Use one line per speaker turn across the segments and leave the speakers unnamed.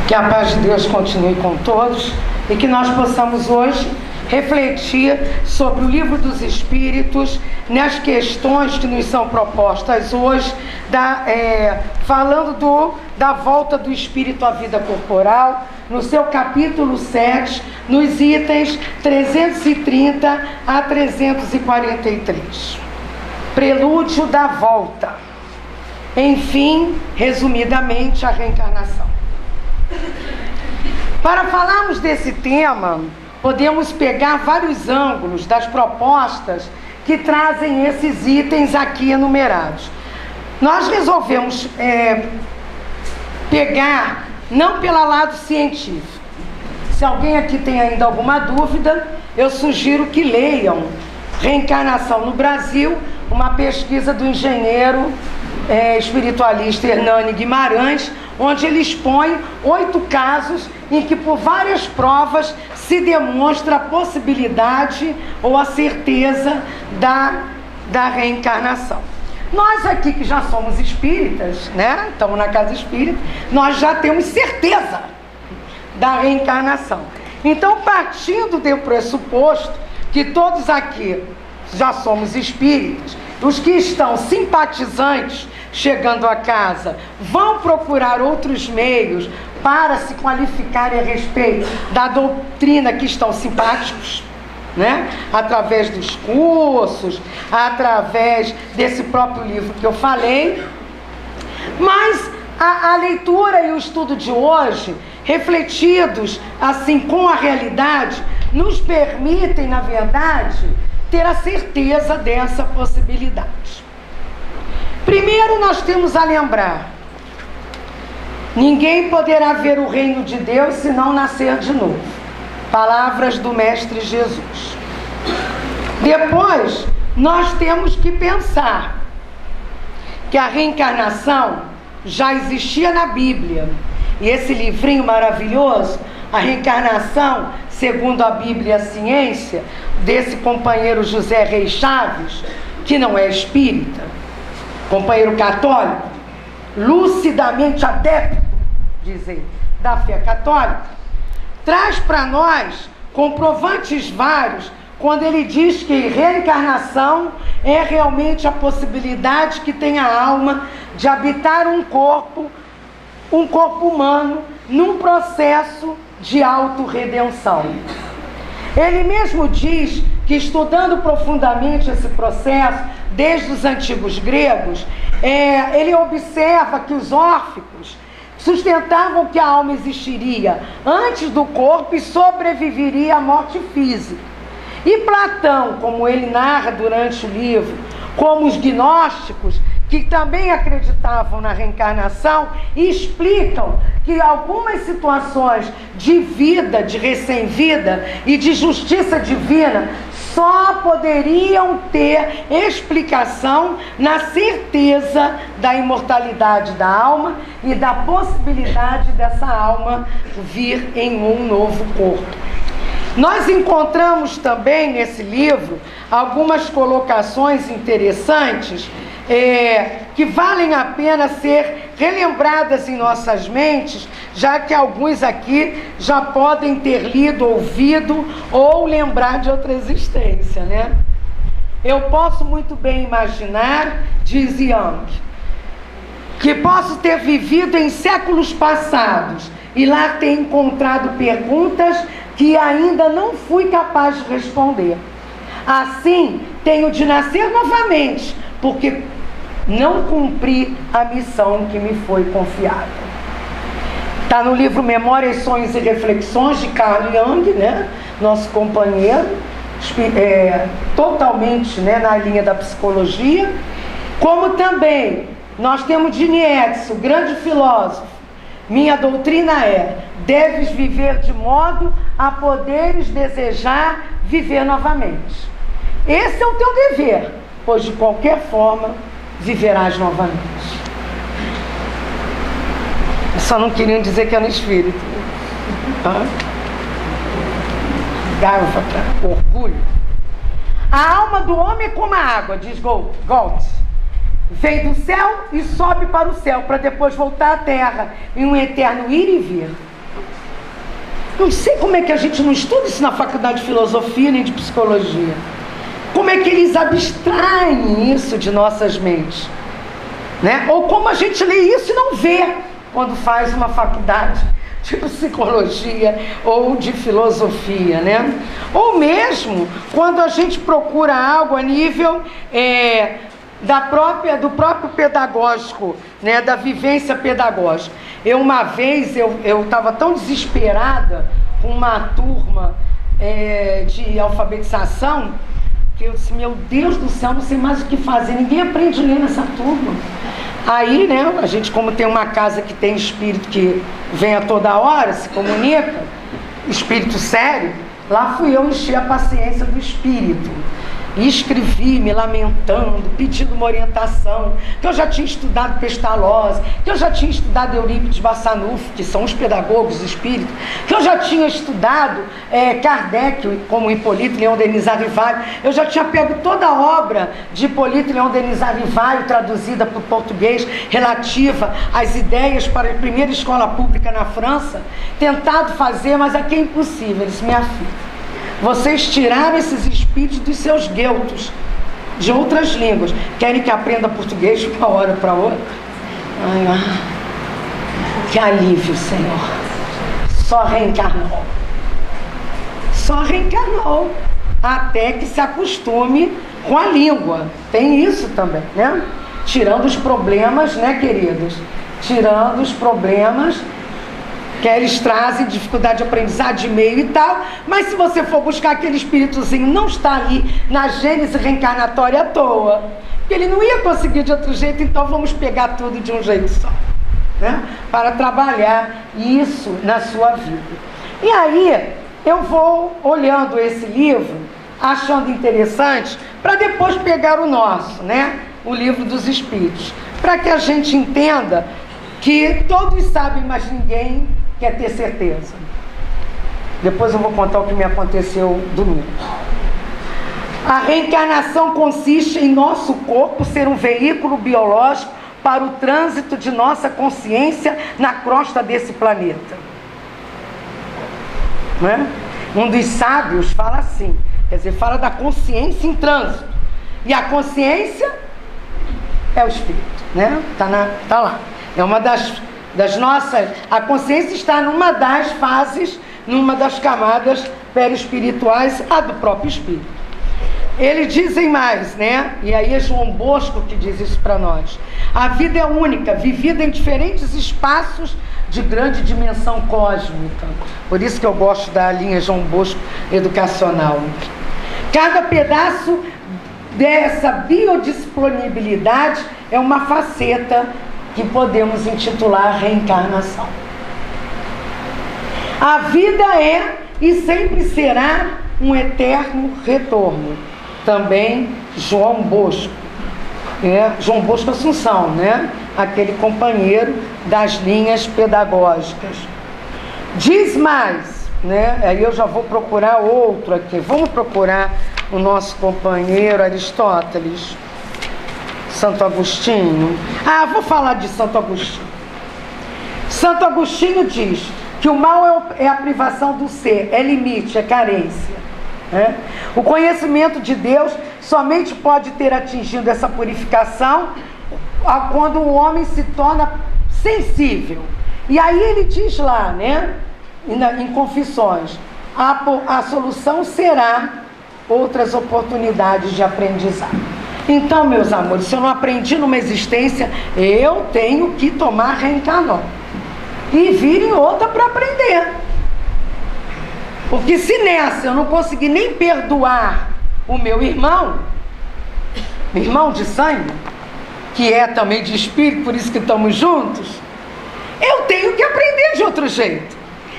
Que a paz de Deus continue com todos e que nós possamos hoje refletir sobre o Livro dos Espíritos, nas questões que nos são propostas hoje, falando da volta do Espírito à vida corporal, no seu capítulo 7, nos itens 330 a 343. Prelúdio da volta. Enfim, resumidamente, a reencarnação. Para falarmos desse tema, podemos pegar vários ângulos das propostas que trazem esses itens aqui enumerados. Nós resolvemos pegar, não pelo lado científico. Se alguém aqui tem ainda alguma dúvida, eu sugiro que leiam Reencarnação no Brasil, uma pesquisa do engenheiro espiritualista Hernani Guimarães, onde ele expõe 8 casos em que por várias provas se demonstra a possibilidade ou a certeza da reencarnação. Nós aqui que já somos espíritas, né? Estamos na casa espírita, nós já temos certeza da reencarnação. Então, partindo do pressuposto que todos aqui já somos espíritas, os que estão simpatizantes chegando a casa vão procurar outros meios para se qualificarem a respeito da doutrina que estão simpáticos, né? Através dos cursos, através desse próprio livro que eu falei. Mas a leitura e o estudo de hoje, refletidos assim com a realidade, nos permitem, na verdade, ter a certeza dessa possibilidade. Primeiro, nós temos a lembrar: ninguém poderá ver o reino de Deus se não nascer de novo. Palavras do Mestre Jesus. Depois, nós temos que pensar que a reencarnação já existia na Bíblia. E esse livrinho maravilhoso, A Reencarnação segundo a Bíblia e a Ciência, desse companheiro José Reis Chaves, que não é espírita, companheiro católico, lucidamente adepto, diz ele, da fé católica, traz para nós comprovantes vários quando ele diz que reencarnação é realmente a possibilidade que tem a alma de habitar um corpo humano num processo de autorredenção. Ele mesmo diz que, estudando profundamente esse processo, desde os antigos gregos, ele observa que os órficos sustentavam que a alma existiria antes do corpo e sobreviveria à morte física. E Platão, como ele narra durante o livro, como os gnósticos, que também acreditavam na reencarnação, explicam que algumas situações de vida, de recém-vida e de justiça divina só poderiam ter explicação na certeza da imortalidade da alma e da possibilidade dessa alma vir em um novo corpo. Nós encontramos também nesse livro algumas colocações interessantes que valem a pena ser relembradas em nossas mentes, já que alguns aqui já podem ter lido, ouvido ou lembrar de outra existência, né? Eu posso muito bem imaginar, diz Young, que posso ter vivido em séculos passados e lá ter encontrado perguntas que ainda não fui capaz de responder. Assim, tenho de nascer novamente, porque não cumpri a missão que me foi confiada. Está no livro Memórias, Sonhos e Reflexões, de Carl Jung, né? Nosso companheiro, totalmente, né, na linha da psicologia. Como também nós temos de Nietzsche, o grande filósofo: minha doutrina deves viver de modo a poderes desejar viver novamente. Esse é o teu dever, pois de qualquer forma viverás novamente. Só não queriam dizer que era no espírito. Garva para orgulho. A alma do homem é como a água, diz Goltz. Vem do céu e sobe para o céu, para depois voltar à terra em um eterno ir e vir. Não sei como é que a gente não estuda isso na faculdade de filosofia nem de psicologia. Como é que eles abstraem isso de nossas mentes, né? Ou como a gente lê isso e não vê quando faz uma faculdade de psicologia ou de filosofia, né? Ou mesmo quando a gente procura algo a nível do próprio pedagógico, né? Da vivência pedagógica. Uma vez eu estava tão desesperada com uma turma de alfabetização, que eu disse, meu Deus do céu, não sei mais o que fazer, ninguém aprende a ler nessa turma. Aí, né, a gente, como tem uma casa que tem espírito que vem a toda hora, se comunica, espírito sério, lá fui eu encher a paciência do espírito. E escrevi me lamentando, pedindo uma orientação, que eu já tinha estudado Pestalozzi, que eu já tinha estudado Eurípides Bassanufo, que são os pedagogos espíritos, que eu já tinha estudado Kardec, como Hipólito Leão Denis Arrivaio, eu já tinha pego toda a obra de Hipólito Leão Denis Arrivaio, traduzida para o português, relativa às ideias para a primeira escola pública na França, tentado fazer, mas aqui é impossível. Ele disse, minha filha, vocês tiraram esses espíritos dos seus gueltos, de outras línguas. Querem que aprenda português de uma hora para outra? Que alívio, Senhor. Só reencarnou. Só reencarnou. Até que se acostume com a língua. Tem isso também, né? Tirando os problemas, né, queridos? Tirando os problemas que eles trazem, dificuldade de aprendizado, de meio e tal, mas se você for buscar aquele espíritozinho, não está ali na gênese reencarnatória à toa, porque ele não ia conseguir de outro jeito, então vamos pegar tudo de um jeito só, né? Para trabalhar isso na sua vida. E aí, eu vou olhando esse livro, achando interessante, para depois pegar o nosso, né? O livro dos Espíritos, para que a gente entenda que todos sabem, mas ninguém quer ter certeza. Depois eu vou contar o que me aconteceu domingo. A reencarnação consiste em nosso corpo ser um veículo biológico para o trânsito de nossa consciência na crosta desse planeta. Não é? Um dos sábios fala assim, quer dizer, fala da consciência em trânsito. E a consciência é o espírito, né? Tá lá. É uma das nossas... A consciência está numa das fases, numa das camadas perispirituais, a do próprio espírito. Eles dizem mais, né? E aí é João Bosco que diz isso para nós. A vida é única, vivida em diferentes espaços de grande dimensão cósmica. Por isso que eu gosto da linha João Bosco educacional. Cada pedaço dessa biodisponibilidade é uma faceta que podemos intitular reencarnação. A vida é e sempre será um eterno retorno. Também João Bosco, João Bosco Assunção, né? Aquele companheiro das linhas pedagógicas. Diz mais, né? Aí eu já vou procurar outro aqui. Vamos procurar o nosso companheiro Aristóteles, Santo Agostinho. Vou falar de Santo Agostinho. Santo Agostinho diz que o mal é a privação do ser, é limite, é carência. O conhecimento de Deus somente pode ter atingido essa purificação quando o homem se torna sensível. E aí ele diz lá, né, em Confissões, a solução será outras oportunidades de aprendizado. Então, meus amores, se eu não aprendi numa existência, eu tenho que tomar reencarnão e vir em outra para aprender. Porque se nessa eu não conseguir nem perdoar o meu irmão de sangue, que é também de espírito, por isso que estamos juntos, eu tenho que aprender de outro jeito.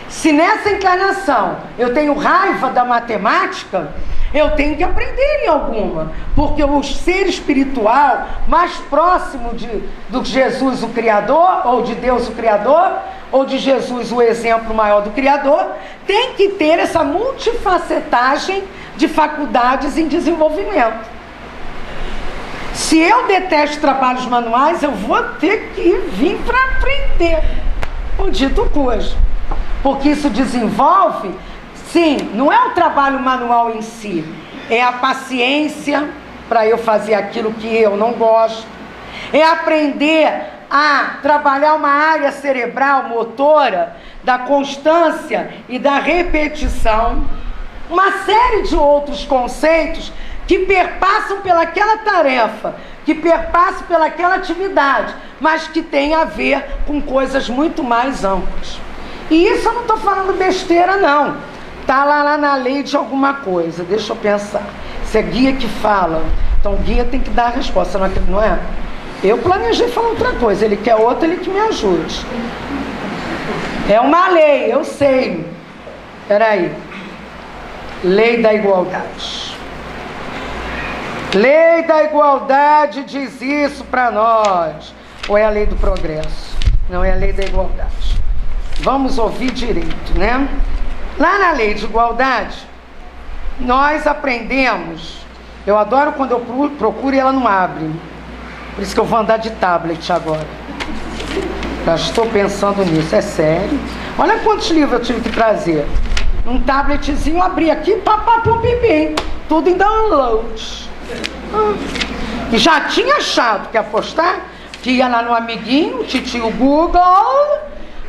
Se nessa encarnação eu tenho raiva da matemática, eu tenho que aprender em alguma, porque o ser espiritual mais próximo do Jesus o Criador, ou de Deus o Criador, ou de Jesus o exemplo maior do Criador, tem que ter essa multifacetagem de faculdades em desenvolvimento. Se eu detesto trabalhos manuais, eu vou ter que vir para aprender o dito cujo. porque isso desenvolve, sim, não é o trabalho manual em si, é a paciência para eu fazer aquilo que eu não gosto, é aprender a trabalhar uma área cerebral motora da constância e da repetição, uma série de outros conceitos que perpassam pelaquela tarefa, que perpassam pelaquela atividade, mas que tem a ver com coisas muito mais amplas. E isso eu não estou falando besteira, não. Está lá na lei de alguma coisa. Deixa eu pensar. Se é guia que fala, então o guia tem que dar a resposta, não é? Eu planejei falar outra coisa, ele quer outra, ele que me ajude. É uma lei, eu sei. Espera aí. Lei da igualdade. Lei da igualdade diz isso para nós. Ou é a lei do progresso? Não, é a lei da igualdade. Vamos ouvir direito, né? Lá na lei de igualdade, nós aprendemos. Eu adoro quando eu procuro e ela não abre. Por isso que eu vou andar de tablet agora. Já estou pensando nisso, é sério. Olha quantos livros eu tive que trazer. Um tabletzinho, eu abri aqui, papapum, pipim. Tudo em download. E já tinha achado que ia postar, que ia lá no amiguinho, titio Google,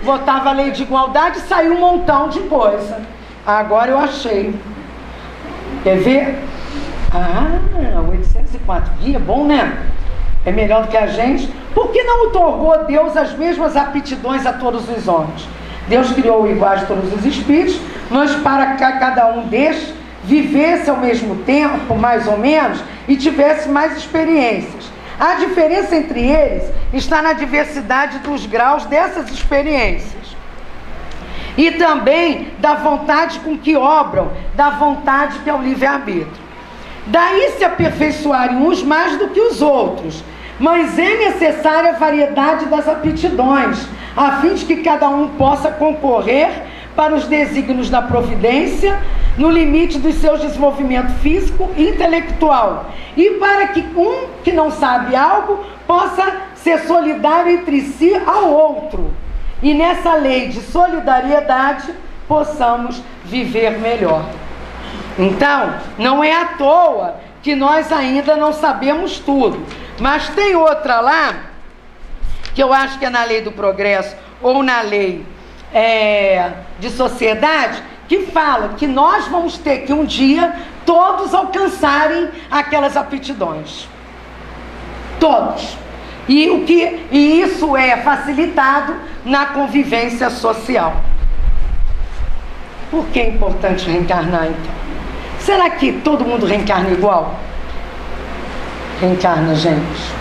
botava a lei de igualdade e saiu um montão de coisa. Agora eu achei. Quer ver? 804 guia, bom, né? É melhor do que a gente. Por que não otorgou Deus as mesmas aptidões a todos os homens? Deus criou iguais todos os espíritos, mas para que cada um destes vivesse ao mesmo tempo, mais ou menos, e tivesse mais experiências. A diferença entre eles está na diversidade dos graus dessas experiências. E também da vontade com que obram, da vontade que é o livre-arbítrio. Daí se aperfeiçoarem uns mais do que os outros, mas é necessária a variedade das aptidões, a fim de que cada um possa concorrer para os desígnios da providência, no limite do seu desenvolvimento físico e intelectual, e para que um que não sabe algo possa ser solidário entre si ao outro, e nessa lei de solidariedade possamos viver melhor. Então, não é à toa que nós ainda não sabemos tudo, mas tem outra lá, que eu acho que é na lei do progresso, ou na lei de sociedade, que fala que nós vamos ter que um dia todos alcançarem aquelas aptidões. Todos. E isso é facilitado na convivência social. Por que é importante reencarnar, então? Será que todo mundo reencarna igual? Reencarna, gente.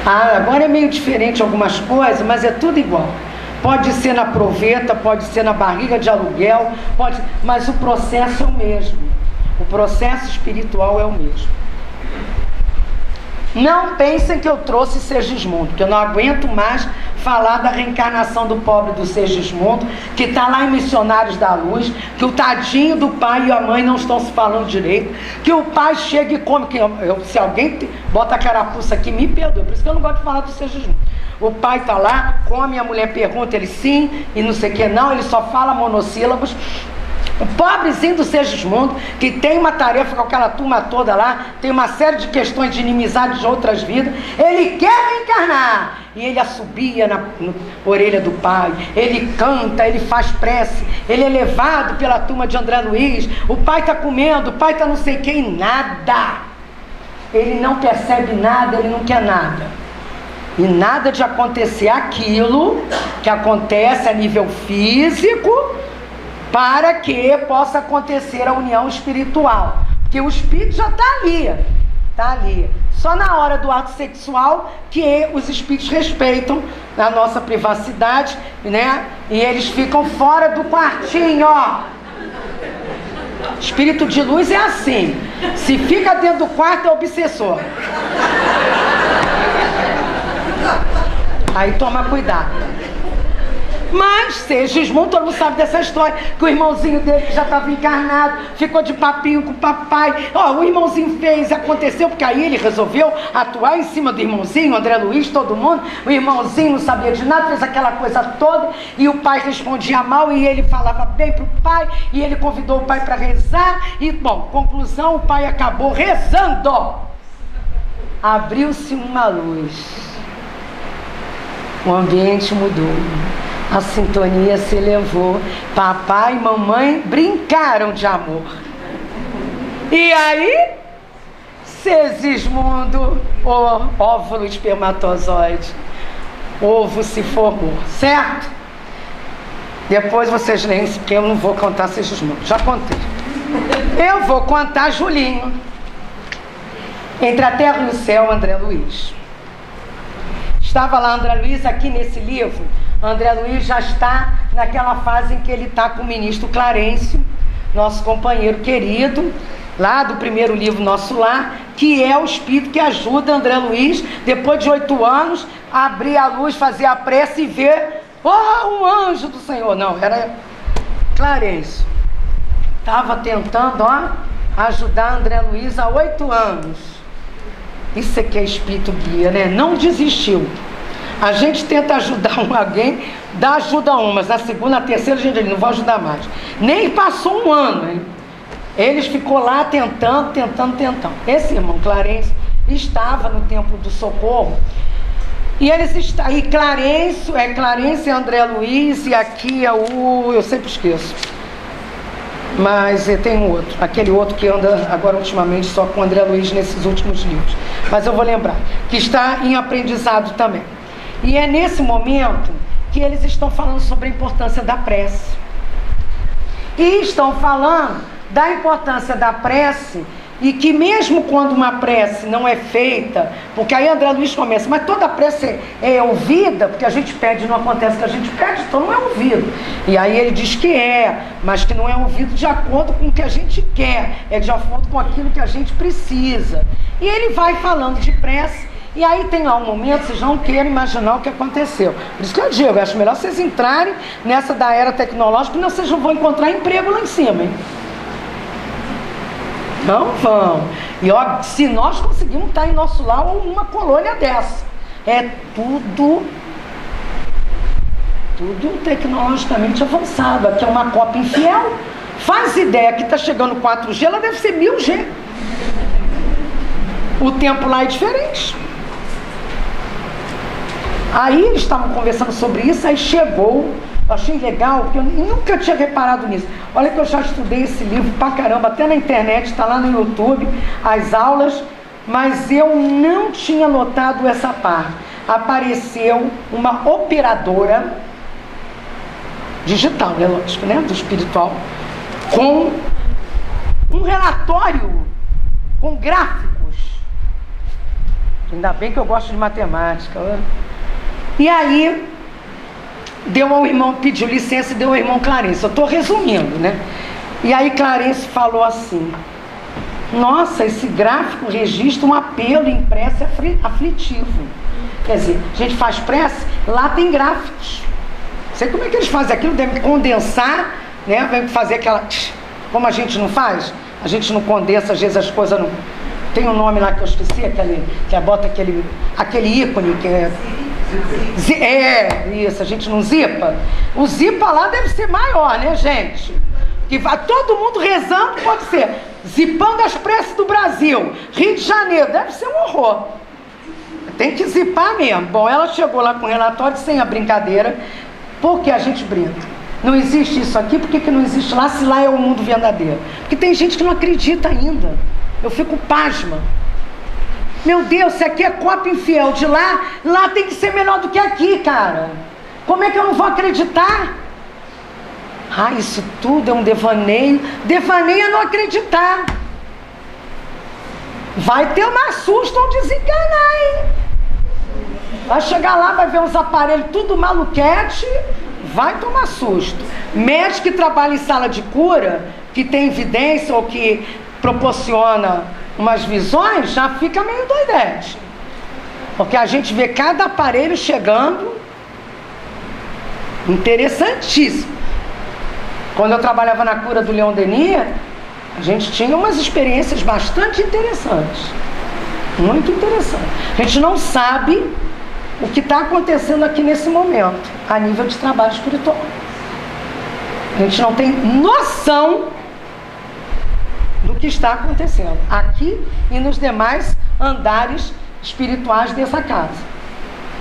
Agora é meio diferente algumas coisas, mas é tudo igual. Pode ser na proveta, pode ser na barriga de aluguel, mas o processo é o mesmo. O processo espiritual é o mesmo. Não pensem que eu trouxe Segismundo, porque eu não aguento mais falar da reencarnação do pobre do Segismundo, que está lá em Missionários da Luz, que o tadinho do pai e a mãe não estão se falando direito, que o pai chega e come, se alguém bota a carapuça aqui, me perdoa, por isso que eu não gosto de falar do Segismundo. O pai está lá, come, a mulher pergunta, ele sim, e não sei o que não, ele só fala monossílabos. O pobrezinho do Segismundo, que tem uma tarefa com aquela turma toda lá, tem uma série de questões de inimizade de outras vidas, ele quer reencarnar. E ele assobia na orelha do pai, ele canta, ele faz prece, ele é levado pela turma de André Luiz, o pai está comendo, o pai está não sei quem, nada. Ele não percebe nada, ele não quer nada. E nada de acontecer aquilo que acontece a nível físico, para que possa acontecer a união espiritual. Porque o espírito já está ali. Só na hora do ato sexual que os espíritos respeitam a nossa privacidade, né? E eles ficam fora do quartinho, ó. Espírito de luz é assim. Se fica dentro do quarto, é obsessor. Aí toma cuidado. Mas Segismundo, todo mundo sabe dessa história, que o irmãozinho dele, que já estava encarnado, ficou de papinho com o papai. O irmãozinho fez, aconteceu, porque aí ele resolveu atuar em cima do irmãozinho, André Luiz, todo mundo. O irmãozinho não sabia de nada, fez aquela coisa toda, e o pai respondia mal, e ele falava bem para o pai, e ele convidou o pai para rezar, e, bom, conclusão, o pai acabou rezando. Abriu-se uma luz. O ambiente mudou, a sintonia se elevou, papai e mamãe brincaram de amor. E aí, Segismundo, o óvulo espermatozoide, ovo se formou, certo? Depois vocês leem, porque eu não vou contar Segismundo, já contei. Eu vou contar Julinho. Entre a terra e o céu, André Luiz. Estava lá André Luiz, aqui nesse livro, André Luiz já está naquela fase em que ele está com o ministro Clarencio, nosso companheiro querido, lá do primeiro livro Nosso Lar, que é o espírito que ajuda André Luiz, depois de 8 anos, a abrir a luz, fazer a prece e ver, um anjo do Senhor. Não, era Clarencio. Estava tentando, ajudar André Luiz há 8 anos. Isso aqui é espírito guia, né? Não desistiu. A gente tenta ajudar alguém, dá ajuda a um, mas na segunda, na terceira, a gente não vai ajudar mais. Nem passou um ano, hein? Eles ficou lá tentando. Esse irmão Clarencio estava no Templo do Socorro. E Clarencio é André Luiz, e aqui é eu sempre esqueço. Mas tem um outro, aquele outro que anda agora ultimamente só com André Luiz nesses últimos livros. Mas eu vou lembrar, que está em aprendizado também. E é nesse momento que eles estão falando sobre a importância da prece. E estão falando da importância da prece, e que mesmo quando uma prece não é feita, porque aí André Luiz começa, mas toda prece é ouvida, porque a gente pede, não acontece que a gente pede, então não é ouvido. E aí ele diz que mas que não é ouvido de acordo com o que a gente quer, é de acordo com aquilo que a gente precisa. E ele vai falando de prece, e aí tem lá um momento, vocês não querem imaginar o que aconteceu. Por isso que eu digo, eu acho melhor vocês entrarem nessa da era tecnológica, senão vocês não vão encontrar emprego lá em cima, hein? Não vão. E ó, se nós conseguimos estar em nosso lar ou uma colônia dessa, é tudo tecnologicamente avançado. Aqui é uma Copa infiel. Faz ideia que está chegando 4G, ela deve ser 1000G. O tempo lá é diferente. Aí eles estavam conversando sobre isso, aí chegou. Eu achei legal, porque eu nunca tinha reparado nisso. Olha que eu já estudei esse livro pra caramba, até na internet, está lá no YouTube, as aulas, mas eu não tinha notado essa parte. Apareceu uma operadora digital, é lógico, né, do espiritual, com um relatório, com gráficos. Ainda bem que eu gosto de matemática. E aí pediu licença e deu ao irmão Clarencio. Eu estou resumindo, né? E aí Clarencio falou assim: nossa, esse gráfico registra um apelo em prece aflitivo. Quer dizer, a gente faz prece, lá tem gráficos. Não sei como é que eles fazem aquilo, devem condensar, né? Devem fazer aquela... Como a gente não faz, a gente não condensa, às vezes as coisas não... Tem um nome lá que eu esqueci, que bota aquele ícone que é... isso, a gente não zipa. O zipa lá deve ser maior, né, gente? Que vai todo mundo rezando, pode ser zipando as preces do Brasil, Rio de Janeiro, deve ser um horror. Tem que zipar mesmo. Bom, ela chegou lá com o relatório sem a brincadeira, porque a gente brinca. Não existe isso aqui, por que não existe lá, se lá é o mundo verdadeiro? Porque tem gente que não acredita ainda. Eu fico pasma. Meu Deus, se aqui é Copa infiel de lá tem que ser melhor do que aqui, cara. Como é que eu não vou acreditar? Isso tudo é um devaneio. Devaneio é não acreditar. Vai ter uma susto ou desenganar, hein? Vai chegar lá, vai ver os aparelhos tudo maluquete, vai tomar susto. Médico que trabalha em sala de cura, que tem evidência ou que proporciona umas visões, já fica meio doidete. Porque a gente vê cada aparelho chegando. Interessantíssimo. Quando eu trabalhava na cura do Leon Denis, a gente tinha umas experiências bastante interessantes. Muito interessante. A gente não sabe o que está acontecendo aqui nesse momento, a nível de trabalho espiritual. A gente não tem noção do que está acontecendo aqui e nos demais andares espirituais dessa casa.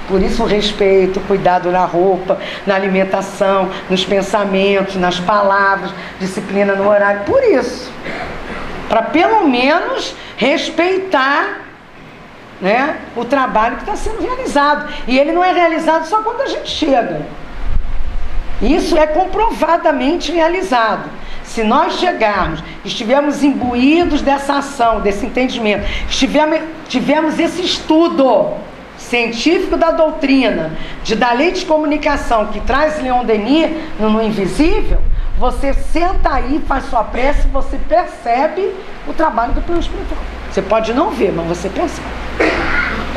Por isso o respeito, cuidado na roupa, na alimentação, nos pensamentos, nas palavras, disciplina no horário. Por isso, para pelo menos respeitar, né, o trabalho que está sendo realizado. E ele não é realizado só quando a gente chega. Isso é comprovadamente realizado. Se nós chegarmos, estivermos imbuídos dessa ação, desse entendimento, tivemos esse estudo científico da doutrina, da lei de comunicação que traz Leon Denis no Invisível, você senta aí, faz sua prece, você percebe o trabalho do plano espiritual. Você pode não ver, mas você percebe.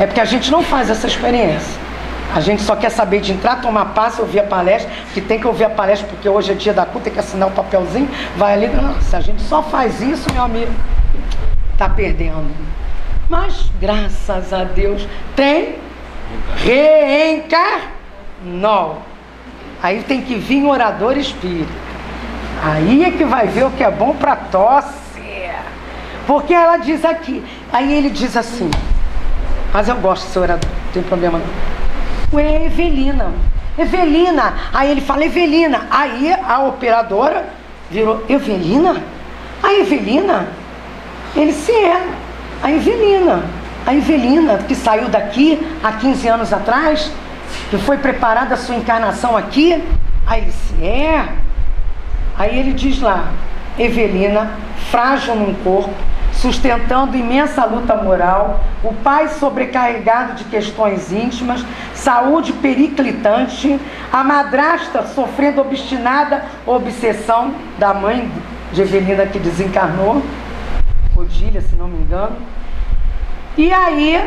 É porque a gente não faz essa experiência. A gente só quer saber de entrar, tomar passe, ouvir a palestra, que tem que ouvir a palestra porque hoje é dia da culto, tem que assinar o papelzinho, vai ali. Não, se a gente só faz isso, meu amigo, tá perdendo. Mas, graças a Deus, tem reencarnou. Aí tem que vir orador espírita. Aí é que vai ver o que é bom para tosse. Porque ela diz aqui, aí ele diz assim, mas eu gosto de ser orador, não tem problema não. Ué, Evelina, aí ele fala Evelina, aí a operadora virou Evelina? A Evelina? Ele se é, a Evelina que saiu daqui há 15 anos atrás, que foi preparada a sua encarnação aqui, aí ele se é. Aí ele diz lá, Evelina, frágil num corpo, sustentando imensa luta moral, o pai sobrecarregado de questões íntimas, saúde periclitante, a madrasta sofrendo obstinada obsessão da mãe de Evelina que desencarnou, Odília, se não me engano. E aí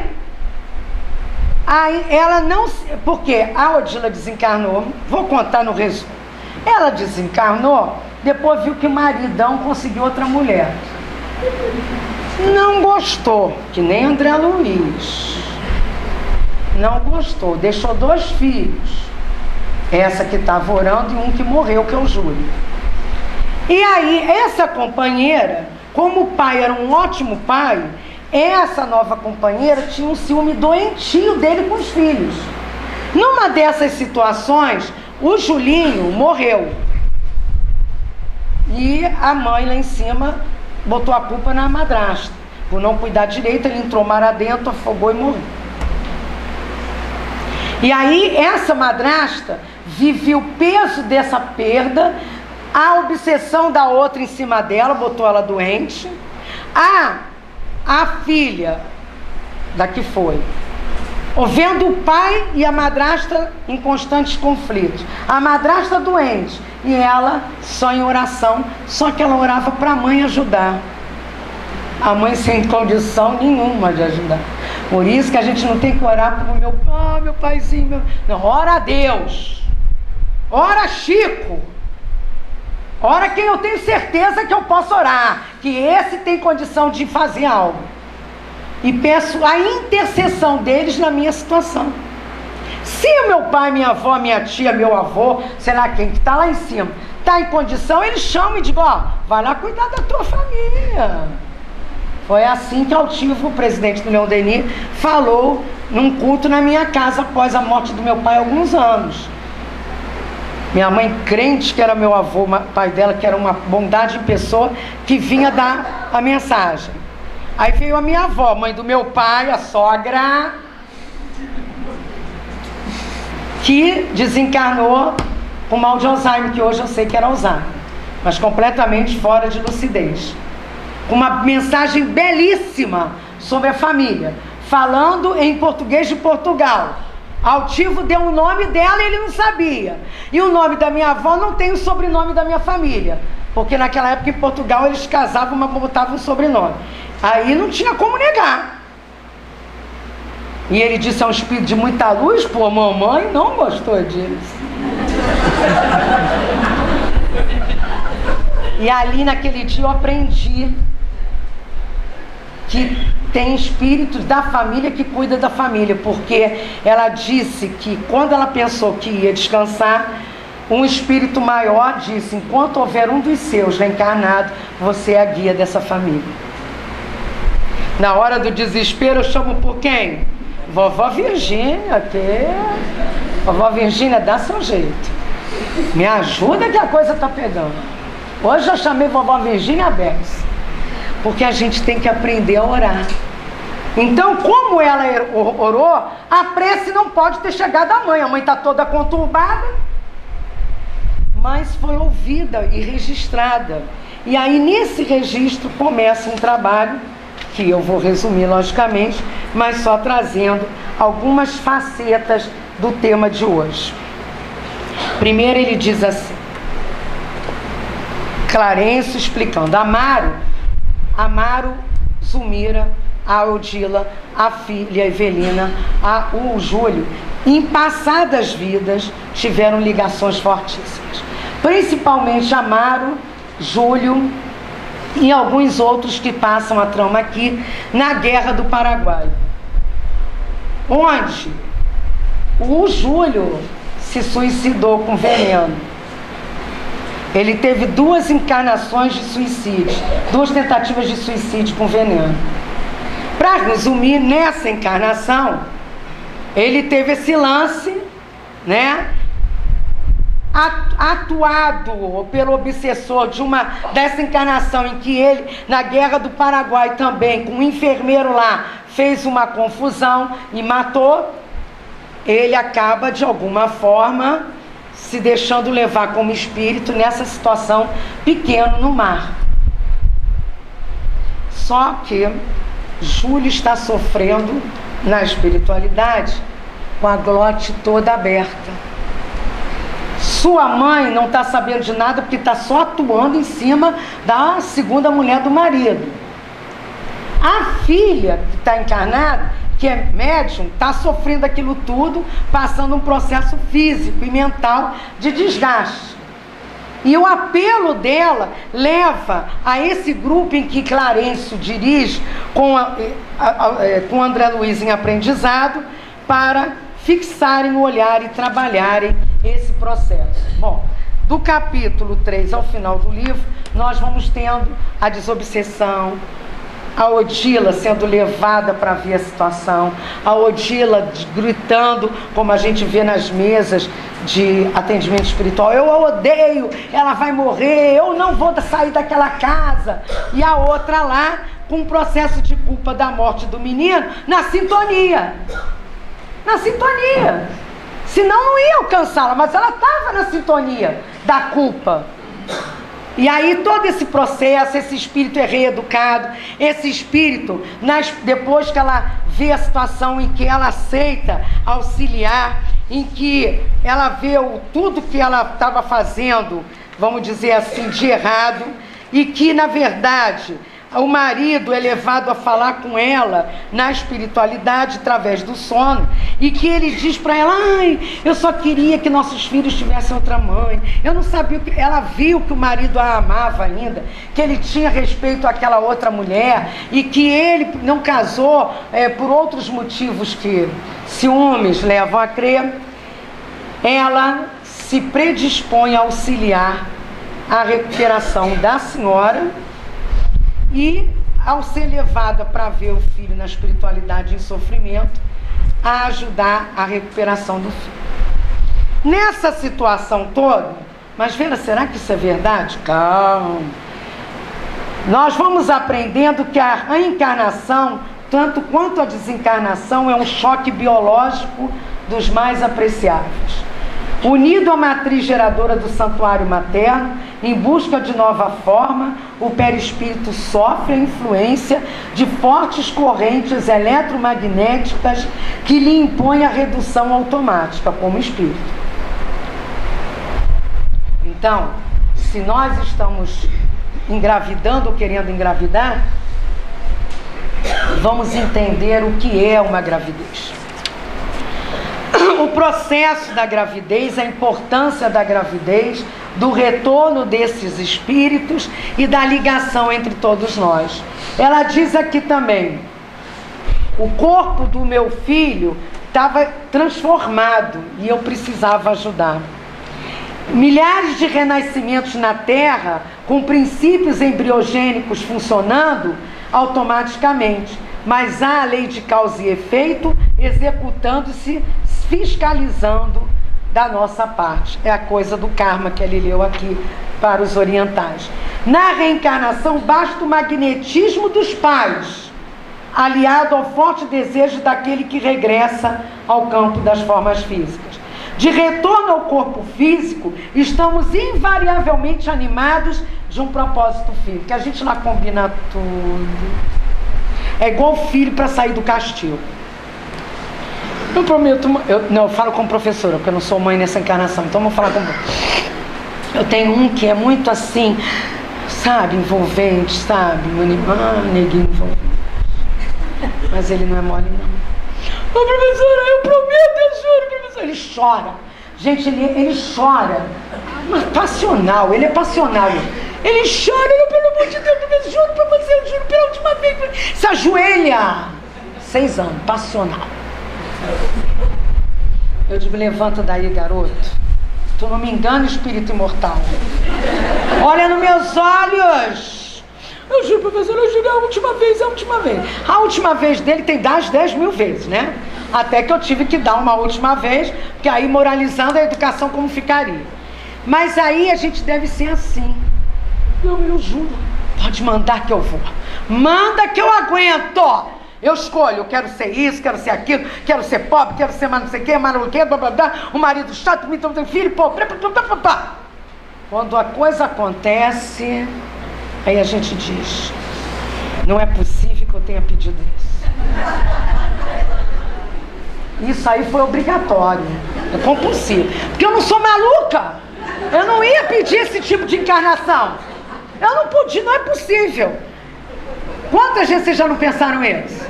ela não... Porque a Odília desencarnou, vou contar no resumo. Ela desencarnou, depois viu que o maridão conseguiu outra mulher. Não gostou, que nem André Luiz. Não gostou, deixou 2 filhos. Essa que estava orando e um que morreu, que é o Júlio. E aí, essa companheira, como o pai era um ótimo pai, essa nova companheira tinha um ciúme doentio dele com os filhos. Numa dessas situações, o Julinho morreu. E a mãe lá em cima botou a culpa na madrasta. Por não cuidar direito, ele entrou mar adentro, afogou e morreu. E aí, essa madrasta vivia o peso dessa perda, a obsessão da outra em cima dela, botou ela doente. A filha, da que foi, vendo o pai e a madrasta em constantes conflitos. A madrasta doente e ela só em oração, só que ela orava para a mãe ajudar. A mãe sem condição nenhuma de ajudar. Por isso que a gente não tem que orar para o meu paizinho. Não, ora a Deus. Ora Chico. Ora quem eu tenho certeza que eu posso orar. Que esse tem condição de fazer algo. E peço a intercessão deles na minha situação. Se o meu pai, minha avó, minha tia, meu avô, sei lá quem que está lá em cima, está em condição, eles chamam e digam, vai lá cuidar da tua família. Foi assim que Altivo, o presidente do Leon Denis, falou num culto na minha casa após a morte do meu pai há alguns anos. Minha mãe crente que era meu avô, pai dela que era uma bondade em pessoa, que vinha dar a mensagem. Aí veio a minha avó, mãe do meu pai, a sogra, que desencarnou com mal de Alzheimer, que hoje eu sei que era Alzheimer, mas completamente fora de lucidez. Uma mensagem belíssima sobre a família, falando em português de Portugal. Altivo deu o nome dela e ele não sabia. E o nome da minha avó não tem o sobrenome da minha família, porque naquela época em Portugal eles casavam, mas botavam o sobrenome. Aí não tinha como negar. E ele disse, é um espírito de muita luz. Pô, mamãe não gostou disso. E ali naquele dia eu aprendi que tem espíritos da família que cuida da família, porque ela disse que quando ela pensou que ia descansar, um espírito maior disse: enquanto houver um dos seus reencarnado, você é a guia dessa família. Na hora do desespero eu chamo por quem? Vovó Virgínia, Vovó Virgínia, dá seu jeito, me ajuda que a coisa tá pegando. Hoje eu chamei Vovó Virgínia Bess, porque a gente tem que aprender a orar. Então, como ela orou, a prece não pode ter chegado à mãe. A mãe está toda conturbada, mas foi ouvida e registrada. E aí, nesse registro, começa um trabalho que eu vou resumir, logicamente, mas só trazendo algumas facetas do tema de hoje. Primeiro, ele diz assim, Clarencio explicando: Amaro, Zumira, a Odila, a filha Evelina, o Júlio, em passadas vidas, tiveram ligações fortíssimas. Principalmente Amaro, Júlio e alguns outros que passam a trama aqui na Guerra do Paraguai, onde o Júlio se suicidou com veneno. Ele teve 2 encarnações de suicídio, 2 tentativas de suicídio com veneno. Para resumir, nessa encarnação, ele teve esse lance, né? Atuado pelo obsessor dessa encarnação, em que ele, na Guerra do Paraguai também, com um enfermeiro lá, fez uma confusão e matou. Ele acaba, de alguma forma, se deixando levar como espírito nessa situação pequeno no mar. Só que Júlio está sofrendo na espiritualidade com a glote toda aberta. Sua mãe não está sabendo de nada, porque está só atuando em cima da segunda mulher do marido. A filha que está encarnada, que é médium, está sofrendo aquilo tudo, passando um processo físico e mental de desgaste. E o apelo dela leva a esse grupo em que Clarencio dirige com André Luiz em aprendizado, para fixarem o olhar e trabalharem esse processo. Bom, do capítulo 3 ao final do livro, nós vamos tendo a desobsessão, a Odila sendo levada para ver a situação, a Odila gritando, como a gente vê nas mesas de atendimento espiritual: eu a odeio, ela vai morrer, eu não vou sair daquela casa. E a outra lá, com um processo de culpa da morte do menino, na sintonia. Senão não ia alcançá-la, mas ela estava na sintonia da culpa. E aí todo esse processo, esse espírito é reeducado, esse espírito, depois que ela vê a situação em que ela aceita auxiliar, em que ela vê tudo que ela estava fazendo, vamos dizer assim, de errado, e que na verdade o marido é levado a falar com ela na espiritualidade através do sono, e que ele diz para ela: ai, eu só queria que nossos filhos tivessem outra mãe, eu não sabia que... Ela viu que o marido a amava ainda, que ele tinha respeito àquela outra mulher, e que ele não casou por outros motivos que ciúmes levam a crer. Ela se predispõe a auxiliar a recuperação da senhora, e ao ser levada para ver o filho na espiritualidade em sofrimento, a ajudar a recuperação do filho. Nessa situação toda, mas Vera, será que isso é verdade? Calma. Nós vamos aprendendo que a reencarnação, tanto quanto a desencarnação, é um choque biológico dos mais apreciáveis. Unido à matriz geradora do santuário materno, em busca de nova forma, o perispírito sofre a influência de fortes correntes eletromagnéticas que lhe impõem a redução automática como espírito. Então, se nós estamos engravidando ou querendo engravidar, vamos entender o que é uma gravidez. o processo da gravidez, a importância da gravidez, do retorno desses espíritos e da ligação entre todos nós. Ela diz aqui também: o corpo do meu filho estava transformado e eu precisava ajudar. Milhares de renascimentos na Terra, com princípios embriogênicos funcionando automaticamente, mas há a lei de causa e efeito executando-se, fiscalizando da nossa parte. É a coisa do karma que ele leu aqui para os orientais. Na reencarnação basta o magnetismo dos pais, aliado ao forte desejo daquele que regressa ao campo das formas físicas. De retorno ao corpo físico, estamos invariavelmente animados de um propósito físico, que a gente lá combina tudo. É igual filho para sair do castigo. Eu prometo, eu falo como professora, porque eu não sou mãe nessa encarnação, então eu vou falar eu tenho um que é muito assim, sabe, envolvente, sabe, neguinho envolvente. Mas ele não é mole, não. Ô, professora, eu prometo, eu juro, professora. Ele chora. Gente, ele chora. Mas passional, ele é passional. Ele chora, pelo amor de Deus, eu juro pra você, eu juro pela última vez. Se ajoelha. 6 anos, passional. Eu digo, levanta daí, garoto. Tu não me engana, espírito imortal. Olha nos meus olhos. Eu juro, professor, eu juro, é a última vez. A última vez dele tem das 10.000 vezes, né? Até que eu tive que dar uma última vez, porque aí moralizando a educação como ficaria. Mas aí a gente deve ser assim. Eu juro. Pode mandar que eu vou. Manda que eu aguento. Eu escolho, eu quero ser isso, quero ser aquilo, quero ser pobre, quero ser mais não sei o que, mais não sei o que, blá blá blá, um marido chato, me tem filho, pobre, pá. Quando a coisa acontece, aí a gente diz, não é possível que eu tenha pedido isso. Isso aí foi obrigatório, é compulsivo, porque eu não sou maluca, eu não ia pedir esse tipo de encarnação, eu não podia, não é possível. Quantas vezes vocês já não pensaram isso?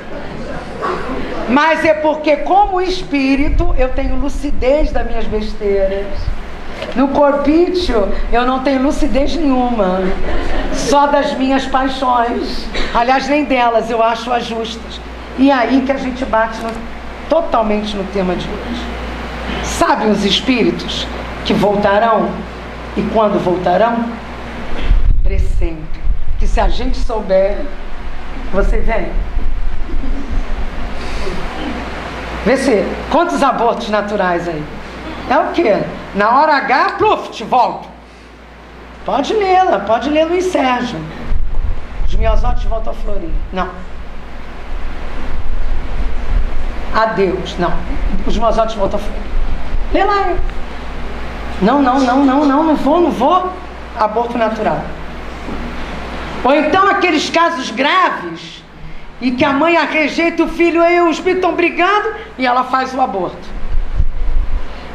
Mas é porque como espírito eu tenho lucidez das minhas besteiras. No corpício eu não tenho lucidez nenhuma, só das minhas paixões. Aliás, nem delas, eu acho-as justas. E aí que a gente bate totalmente no tema de hoje. Sabem os espíritos que voltarão? E quando voltarão? Presente. Que se a gente souber, você vem. Vê se quantos abortos naturais aí. É o quê? Na hora H, pluf, volta. Pode ler Luiz Sérgio. Os miosótis voltam a florir. Não. Adeus. Não. Os miosótis voltam a florir. Lê lá. Não vou. Aborto natural. Ou então aqueles casos graves e que a mãe a rejeita o filho e os espíritos estão brigando e ela faz o aborto.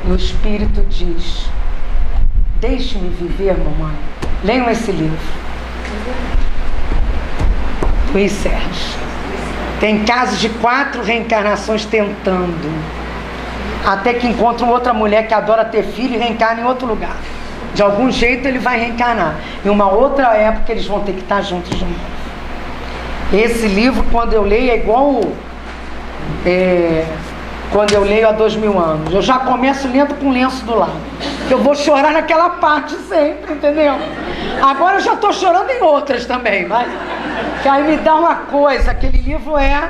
E o espírito diz: deixe-me viver, mamãe. Leiam esse livro. Luiz Sérgio. Tem casos de 4 reencarnações tentando, até que encontram outra mulher que adora ter filho e reencarna em outro lugar. De algum jeito ele vai reencarnar. Em uma outra época eles vão ter que estar juntos de novo. Esse livro, quando eu leio, é igual quando eu leio há 2000 anos. Eu já começo lendo com lenço do lado. Eu vou chorar naquela parte sempre, entendeu? Agora eu já estou chorando em outras também, mas que aí me dá uma coisa, aquele livro é...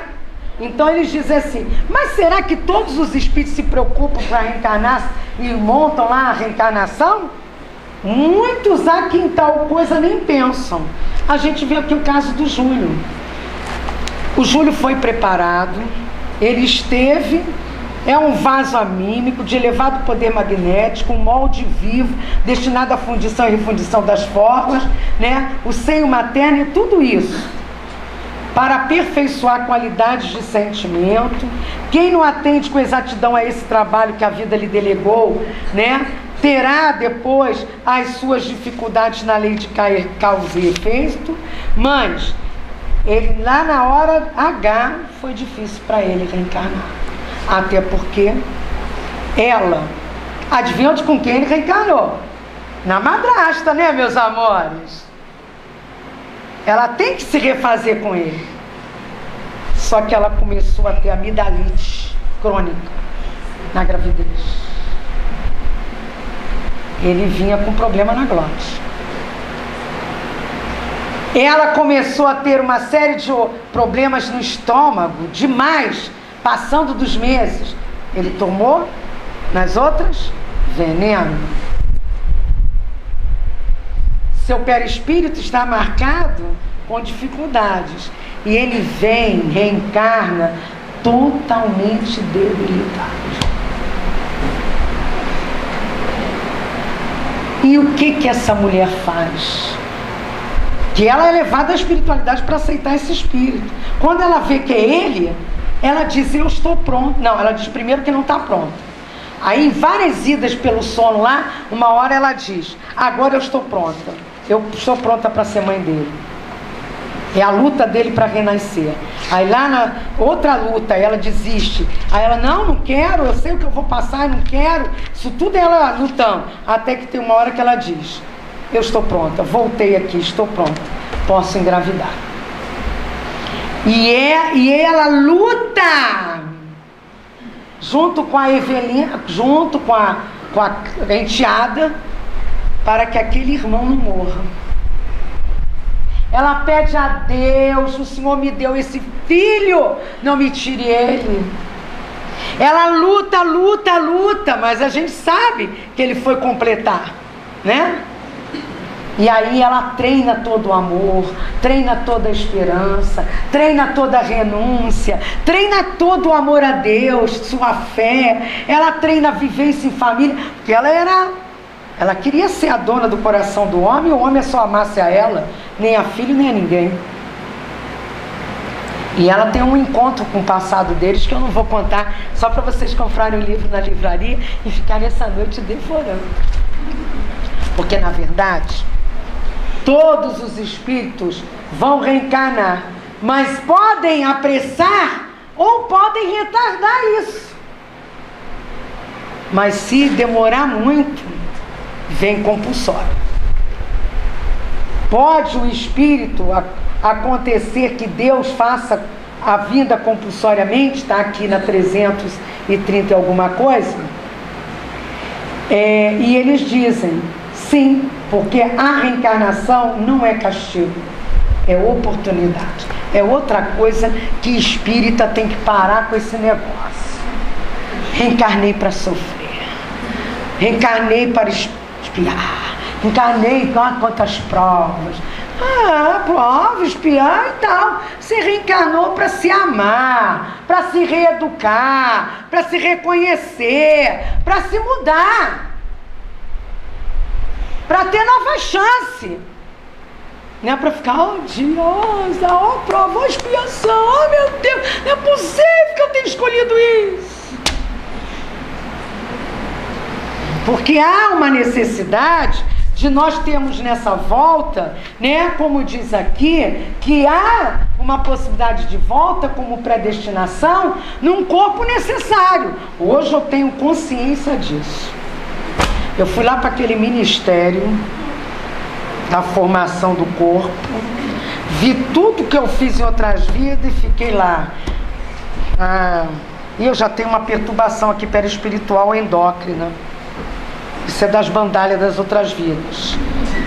Então eles dizem assim, mas será que todos os espíritos se preocupam para reencarnar e montam lá a reencarnação? Muitos há que em tal coisa nem pensam. A gente vê aqui o caso do Júlio. O Júlio foi preparado, ele esteve, é um vaso amímico de elevado poder magnético, um molde vivo, destinado à fundição e refundição das formas, né? O seio materno e tudo isso, para aperfeiçoar qualidades de sentimento. Quem não atende com exatidão a esse trabalho que a vida lhe delegou, né? Terá depois as suas dificuldades na lei de causa e efeito, mas ele lá na hora H foi difícil para ele reencarnar, até porque Ela, adivinham de com quem ele reencarnou? Na madrasta, né, meus amores? Ela tem que se refazer com ele. Só que ela começou a ter amidalite crônica na gravidez. Ele vinha com problema na glote. Ela começou a ter uma série de problemas no estômago, demais, passando dos meses. Ele tomou, nas outras, veneno. Seu perispírito está marcado com dificuldades. E ele vem, reencarna, totalmente debilitado. E o que essa mulher faz? Que ela é levada à espiritualidade para aceitar esse espírito. Quando ela vê que é ele, ela diz, eu estou pronta. Não, ela diz primeiro que não está pronta. Aí, em várias idas pelo sono lá, uma hora ela diz, agora eu estou pronta. Eu estou pronta para ser mãe dele. É a luta dele para renascer. Aí lá na outra luta, ela desiste. Aí ela, não quero, eu sei o que eu vou passar, não quero. Isso tudo é ela lutando. Até que tem uma hora que ela diz, eu estou pronta, voltei aqui, estou pronta, posso engravidar. E ela luta junto com a Evelina, junto com a enteada, para que aquele irmão não morra. Ela pede a Deus, o Senhor me deu esse filho, não me tire ele. Ela luta, mas a gente sabe que ele foi completar, né? E aí ela treina todo o amor, treina toda a esperança, treina toda a renúncia, treina todo o amor a Deus, sua fé. Ela treina a vivência em família, porque ela queria ser a dona do coração do homem, o homem só amasse a ela, nem a filho, nem a ninguém. E ela tem um encontro com o passado deles que eu não vou contar, só para vocês comprarem o livro na livraria e ficarem essa noite devorando. Porque na verdade, todos os espíritos vão reencarnar, mas podem apressar ou podem retardar isso. Mas se demorar muito, vem compulsório. Pode o espírito acontecer que Deus faça a vinda compulsoriamente, está aqui na 330 e alguma coisa, e eles dizem, sim, porque a reencarnação não é castigo, é oportunidade. É outra coisa que espírita tem que parar com esse negócio. Reencarnei para sofrer, reencarnei para espiar, reencarnei quantas provas. Prova, espiar e tal. Você reencarnou para se amar, para se reeducar, para se reconhecer, para se mudar, para ter nova chance. Não é para ficar odiosa, prova, expiação, meu Deus, não é possível que eu tenha escolhido isso. Porque há uma necessidade de nós termos nessa volta, né, como diz aqui, que há uma possibilidade de volta como predestinação num corpo necessário. Hoje eu tenho consciência disso. Eu fui lá para aquele ministério da formação do corpo, vi tudo que eu fiz em outras vidas e fiquei lá. E eu já tenho uma perturbação aqui perispiritual endócrina. Isso é das bandalhas das outras vidas.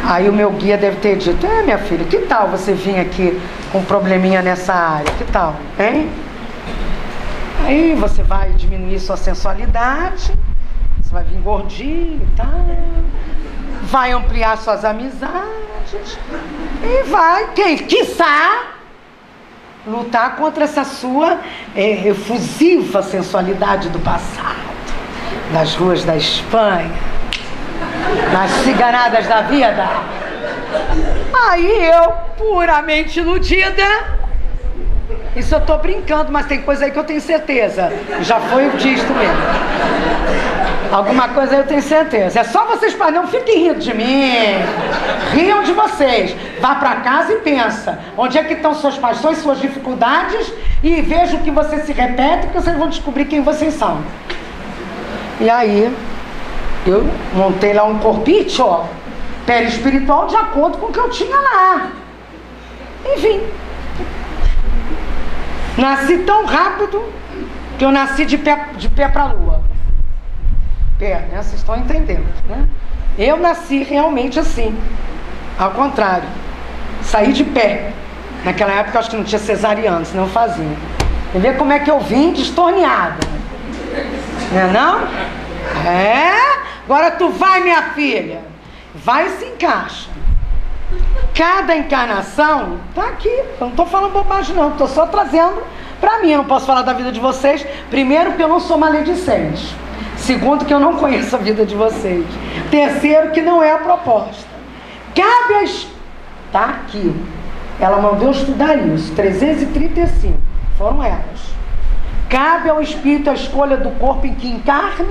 Aí o meu guia deve ter dito, minha filha, que tal você vir aqui com um probleminha nessa área? Que tal, hein? Aí você vai diminuir sua sensualidade, você vai vir gordinho e tal, vai ampliar suas amizades e vai, quiçá, lutar contra essa sua efusiva sensualidade do passado, das ruas da Espanha, nas ciganadas da vida. Aí eu, puramente iludida, isso eu tô brincando, mas tem coisa aí que eu tenho certeza, já foi disto mesmo. Alguma coisa aí eu tenho certeza. É só vocês, não fiquem rindo de mim, riam de vocês. Vá para casa e pensa, onde é que estão suas paixões, suas dificuldades, e veja o que você se repete, que vocês vão descobrir quem vocês são. E aí, eu montei lá um corpite, ó, perispiritual, de acordo com o que eu tinha lá. Enfim. Nasci tão rápido que eu nasci de pé para a lua. Pé, né? Vocês estão entendendo, né? Eu nasci realmente assim. Ao contrário. Saí de pé. Naquela época eu acho que não tinha cesariano, senão eu fazia. Você vê como é que eu vim destorneada. Não é não? Agora tu vai, minha filha. Vai e se encaixa. Cada encarnação tá aqui. Eu não estou falando bobagem não, estou só trazendo para mim. Eu não posso falar da vida de vocês. Primeiro, que eu não sou maledicente. Segundo, que eu não conheço a vida de vocês. Terceiro, que não é a proposta. Cabe as... Tá aqui. Ela mandou eu estudar isso. 335. Foram elas. Cabe ao espírito a escolha do corpo em que encarne.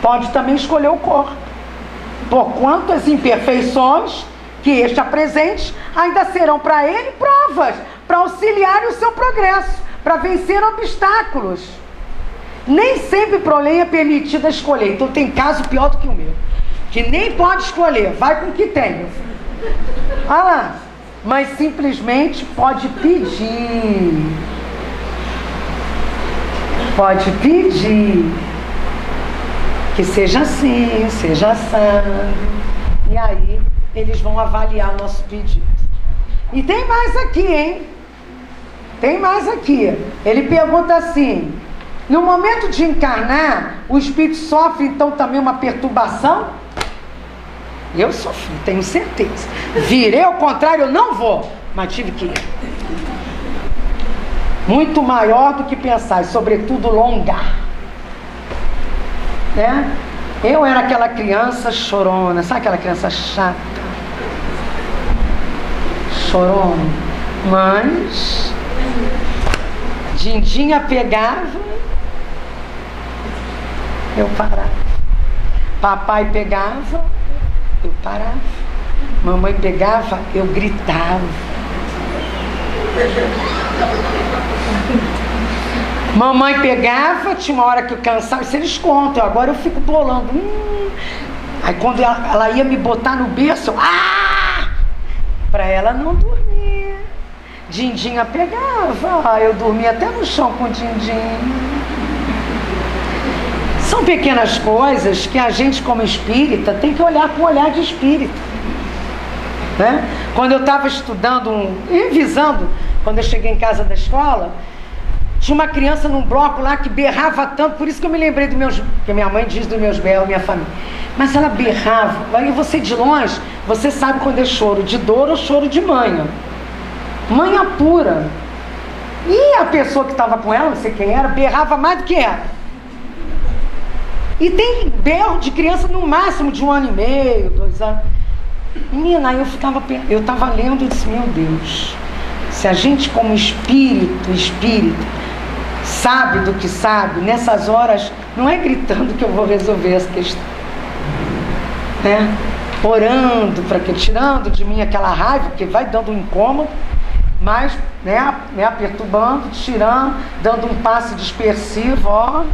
Pode também escolher o corpo. Porquanto as imperfeições que este apresente ainda serão para ele provas, para auxiliar o seu progresso, para vencer obstáculos. Nem sempre por lei é permitida escolher. Então tem caso pior do que o meu, que nem pode escolher, vai com o que tem. Olha lá. Mas simplesmente pode pedir. Pode pedir que seja assim, seja assado. E aí eles vão avaliar o nosso pedido. E tem mais aqui, hein? Tem mais aqui. Ele pergunta assim: no momento de encarnar, o espírito sofre então também uma perturbação? Eu sofri, tenho certeza. Virei ao contrário, eu não vou, mas tive que ir. Muito maior do que pensar, e sobretudo longa. Né? Eu era aquela criança chorona, sabe aquela criança chata? Chorona. Mas Dindinha pegava, eu parava. Papai pegava, eu parava. Mamãe pegava, eu gritava. Mamãe pegava, tinha uma hora que eu cansava, isso eles contam, agora eu fico bolando. Aí quando ela ia me botar no berço, para ela não dormir. Dindinha pegava, eu dormia até no chão com Dindinha. São pequenas coisas que a gente, como espírita, tem que olhar com o olhar de espírita, né? Quando eu estava estudando, revisando, quando eu cheguei em casa da escola, tinha uma criança num bloco lá que berrava tanto, por isso que eu me lembrei dos meus, que minha mãe diz dos meus belos, minha família. Mas ela berrava, aí você de longe, você sabe quando é choro de dor ou choro de manha. Manha pura. E a pessoa que estava com ela, não sei quem era, berrava mais do que ela. E tem berro de criança no máximo de 1 ano e meio, 2 anos. Menina, aí eu estava lendo e disse, meu Deus, se a gente como espírita, sabe do que sabe, nessas horas, não é gritando que eu vou resolver essa questão, né? Orando, para que, tirando de mim aquela raiva, que vai dando um incômodo, mas, né, perturbando, tirando, dando um passe dispersivo, ó,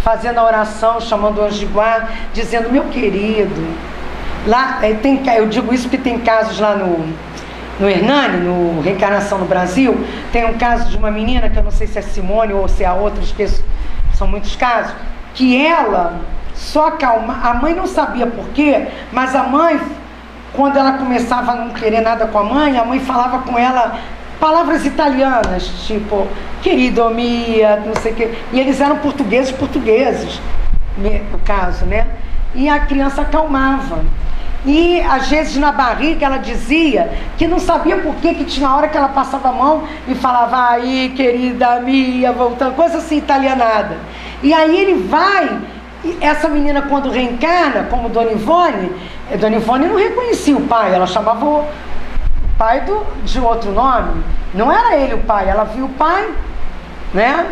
fazendo a oração, chamando o anjo de guarda, dizendo, meu querido, lá, eu digo isso porque tem casos lá no Hernani, no Reencarnação no Brasil, tem um caso de uma menina, que eu não sei se é Simone ou se é a outra, esqueço, são muitos casos, que ela só acalma, a mãe não sabia por quê, mas a mãe, quando ela começava a não querer nada com a mãe falava com ela palavras italianas, tipo, querido, mia, não sei o quê, e eles eram portugueses, no caso, né? E a criança acalmava. E às vezes na barriga ela dizia que não sabia por que tinha hora que ela passava a mão e falava, aí querida minha, voltando, coisa assim italianada. E aí ele vai, essa menina quando reencarna, como Dona Ivone não reconhecia o pai, ela chamava o pai de outro nome, não era ele o pai, ela viu o pai, né,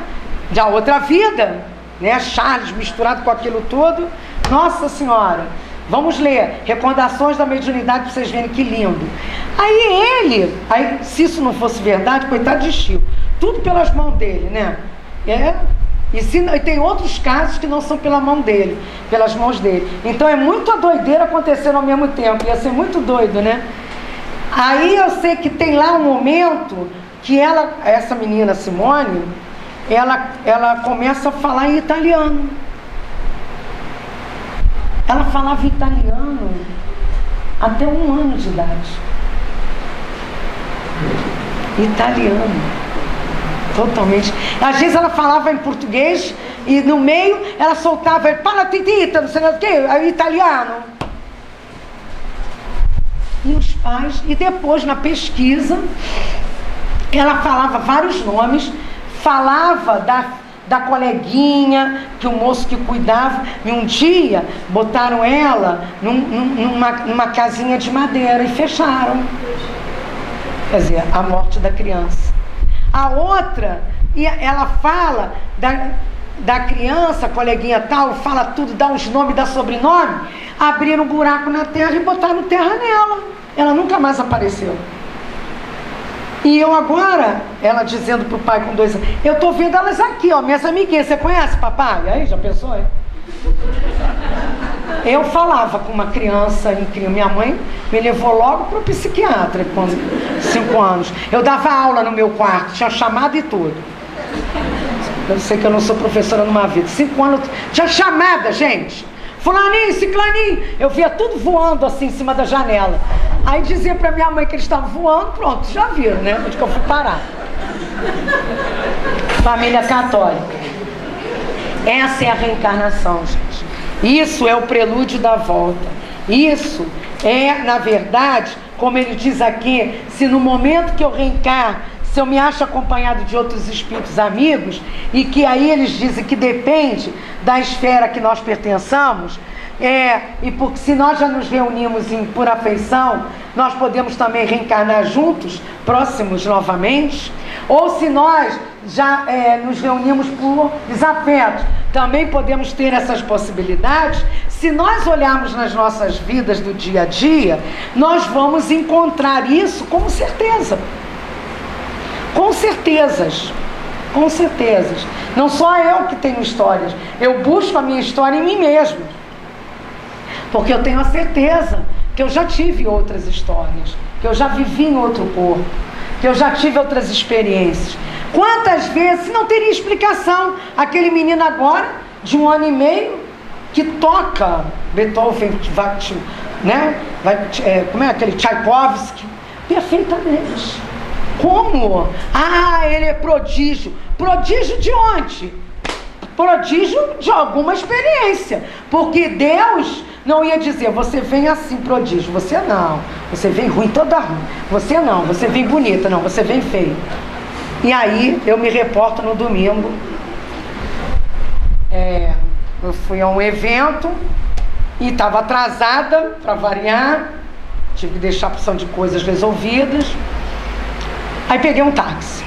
da outra vida, né, Charles misturado com aquilo tudo. Nossa Senhora, vamos ler Recordações da Mediunidade para vocês verem que lindo. Aí se isso não fosse verdade, coitado de Chico, tudo pelas mãos dele, né? E tem outros casos que não são pela mão dele, pelas mãos dele. Então é muita doideira acontecendo ao mesmo tempo. Ia ser muito doido, né? Aí eu sei que tem lá um momento que essa menina Simone, ela começa a falar em italiano. Ela falava italiano até 1 ano de idade. Italiano. Totalmente. Às vezes ela falava em português e no meio ela soltava palatitita, não sei o que, italiano. E os pais, e depois na pesquisa, ela falava vários nomes, falava da coleguinha, que o moço que cuidava, e um dia botaram ela numa casinha de madeira e fecharam. Quer dizer, a morte da criança. A outra, ela fala da criança, coleguinha tal, fala tudo, dá os nomes, dá sobrenome, abriram um buraco na terra e botaram terra nela. Ela nunca mais apareceu. E eu agora, ela dizendo pro pai com 2 anos, eu tô vendo elas aqui, ó, minhas amiguinhas, você conhece papai? Aí, já pensou, hein? Eu falava com uma criança incrível, minha mãe me levou logo pro psiquiatra, com 5 anos. Eu dava aula no meu quarto, tinha chamada e tudo. Eu sei que eu não sou professora numa vida. 5 anos, tinha chamada, gente. Fulaninho, ciclaninho. Eu via tudo voando assim em cima da janela. Aí dizia pra minha mãe que eles estavam voando, pronto, já viram, né? Onde que eu fui parar. Família católica. Essa é a reencarnação, gente. Isso é o prelúdio da volta. Isso é, na verdade, como ele diz aqui, se no momento que eu reencarno, se eu me acho acompanhado de outros espíritos amigos, e que aí eles dizem que depende da esfera que nós pertençamos, e porque se nós já nos reunimos por afeição, nós podemos também reencarnar juntos, próximos novamente, ou se nós já nos reunimos por desafetos, também podemos ter essas possibilidades. Se nós olharmos nas nossas vidas do dia a dia, nós vamos encontrar isso com certeza. Com certezas. Com certezas. Não só eu que tenho histórias. Eu busco a minha história em mim mesmo. Porque eu tenho a certeza que eu já tive outras histórias, que eu já vivi em outro corpo, que eu já tive outras experiências. Quantas vezes não teria explicação aquele menino agora, de 1 ano e meio, que toca Beethoven, né? Como é aquele Tchaikovsky? Perfeitamente. Como? Ah, ele é prodígio. Prodígio de onde? Prodígio de alguma experiência. Porque Deus não ia dizer, você vem assim, prodígio. Você não. Você vem ruim, toda ruim. Você não. Você vem bonita. Não, você vem feio. E aí, eu me reporto no domingo. Eu fui a um evento e estava atrasada, para variar. Tive que deixar a porção de coisas resolvidas. Aí peguei um táxi.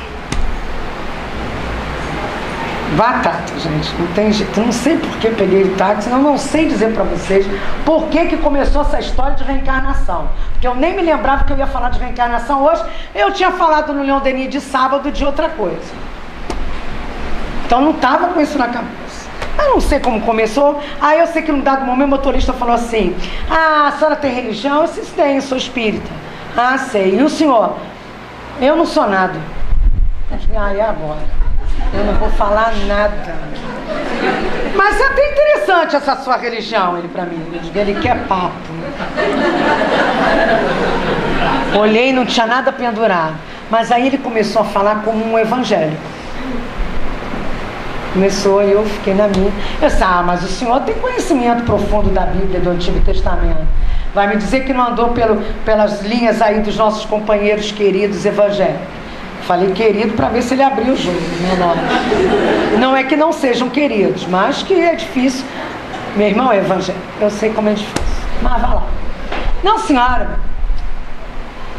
Batata, gente. Não tem jeito. Não sei por que peguei o táxi. Não sei dizer para vocês por que começou essa história de reencarnação. Porque eu nem me lembrava que eu ia falar de reencarnação hoje. Eu tinha falado no Leão Denis de sábado de outra coisa. Então não estava com isso na cabeça. Eu não sei como começou. Aí eu sei que num dado momento o motorista falou assim: ah, a senhora tem religião? Eu disse, tenho, sou espírita. Ah, sei. E o senhor? Eu não sou nada. E agora? Eu não vou falar nada. Mas é até interessante essa sua religião, ele pra mim. Eu digo, ele quer papo. Olhei, não tinha nada pendurado. Mas aí ele começou a falar como um evangélico. Começou e eu fiquei na minha. Eu disse, mas o senhor tem conhecimento profundo da Bíblia, do Antigo Testamento. Vai me dizer que não andou pelas linhas aí dos nossos companheiros queridos evangélicos. Falei querido para ver se ele abriu o jogo, meu nome. Não é que não sejam queridos, mas que é difícil. Meu irmão é evangélico, eu sei como é difícil. Mas vai lá. Não, senhora.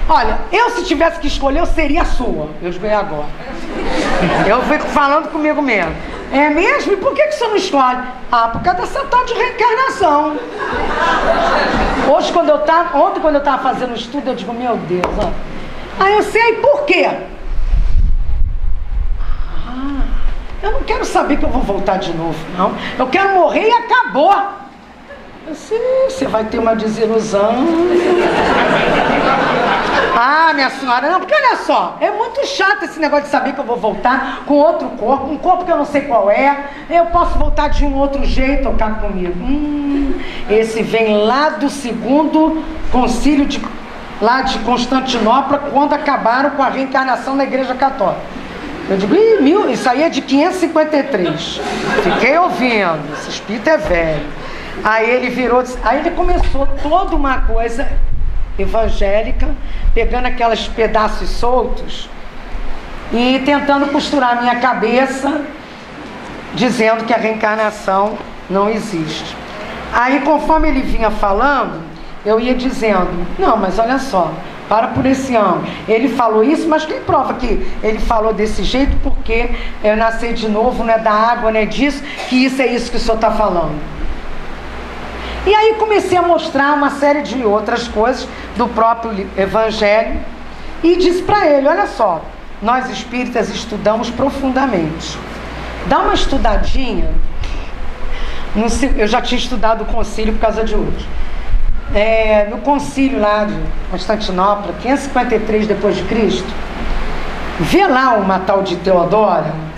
Olha, eu se tivesse que escolher, eu seria a sua. Eu escolhi agora. Eu fico falando comigo mesmo. É mesmo? E por que o senhor não escolhe? Por causa dessa tal de reencarnação. Ontem, quando eu estava fazendo o estudo, eu digo, meu Deus, ó. Aí eu sei por quê. Eu não quero saber que eu vou voltar de novo, não. Eu quero morrer e acabou. Você vai ter uma desilusão. Ah, minha senhora, não, porque olha só, é muito chato esse negócio de saber que eu vou voltar com outro corpo, um corpo que eu não sei qual é, eu posso voltar de um outro jeito, cá comigo. Esse vem lá do segundo concílio lá de Constantinopla, quando acabaram com a reencarnação na Igreja Católica. Eu digo, isso aí é de 553. Fiquei ouvindo, esse espírito é velho. Aí ele começou toda uma coisa evangélica, pegando aqueles pedaços soltos e tentando costurar a minha cabeça, dizendo que a reencarnação não existe. Aí, conforme ele vinha falando, eu ia dizendo, não, mas olha só, para por esse ângulo. Ele falou isso, mas quem prova que ele falou desse jeito? Porque eu nasci de novo, não é da água, não é disso, que isso é isso que o senhor está falando. E aí comecei a mostrar uma série de outras coisas do próprio Evangelho e disse para ele, olha só, nós espíritas estudamos profundamente. Dá uma estudadinha, eu já tinha estudado o concílio por causa de hoje. No concílio lá de Constantinopla, 553 depois de Cristo, vê lá uma tal de Teodora.